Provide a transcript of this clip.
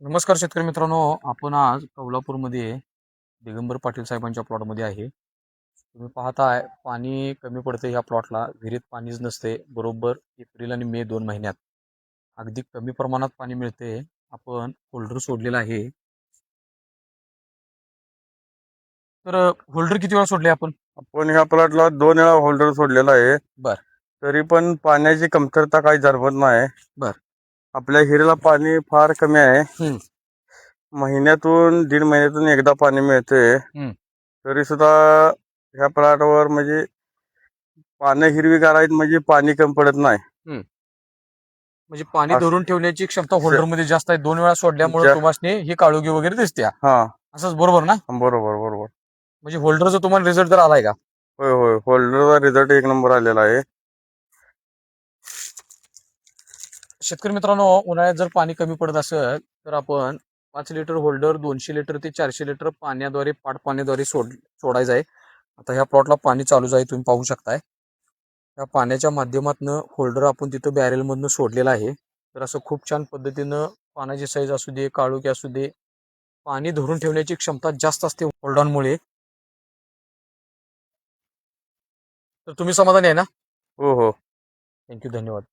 नमस्कार शेतकरी मित्रांनो, आपण आज कौलापूरमध्ये दिगंबर पाटील साहेबांच्या प्लॉटमध्ये आहे. तुम्ही पाहताय पाणी कमी पडते ह्या प्लॉटला, विहिरीत पाणीच नसते. बरोबर एप्रिल आणि मे 2 महिन्यात अगदी कमी प्रमाणात पाणी मिळते. आपण होल्डर सोडलेला आहे. तर होल्डर किती वेळा सोडले आपण? आपण ह्या प्लॉटला 2 वेळा होल्डर सोडलेला आहे. बर तरी पण पाण्याची कमतरता काही जाणवत नाही. बर आपल्या हिरीला पाणी फार कमी आहे. हम्म, महिन्यातून 1.5 महिन्यातून एकदा पाणी मिळते. हम्म. तरी सुद्धा ह्या प्लॉटवर म्हणजे पानं हिरवीगार आहेत, म्हणजे पाणी कमी पडत नाही. म्हणजे पाणी अस- धरून ठेवण्याची क्षमता श- होल्डर मध्ये जास्त आहे. 2 वेळा सोडल्यामुळे जा- तुम्हाला ही काळोखी वगैरे दिसते. हा, असंच बरोबर ना? बरोबर बरोबर. म्हणजे होल्डरचा तुम्हाला रिझल्ट जर आलाय का? होय होय, होल्डरचा रिझल्ट 1 नंबर आलेला आहे. शेतकरी मित्रांनो, उन्हाळ्यात जर पाणी कमी पडत असेल तर आपण 5 लिटर होल्डर 200 लिटर ते 400 लिटर पाण्याद्वारे पाण्याद्वारे सोडायचं आहे. आता ह्या प्लॉटला पाणी चालूच आहे, तुम्ही पाहू शकताय. त्या पाण्याच्या माध्यमातून होल्डर आपण तिथं बॅरेलमधनं सोडलेला आहे. तर असं खूप छान पद्धतीनं पाण्याची साईज असू दे, काळोखी असू दे, पाणी धरून ठेवण्याची क्षमता जास्त असते होल्डॉनमुळे. तर तुम्ही समाधानी आहे ना? हो हो. थँक्यू, धन्यवाद.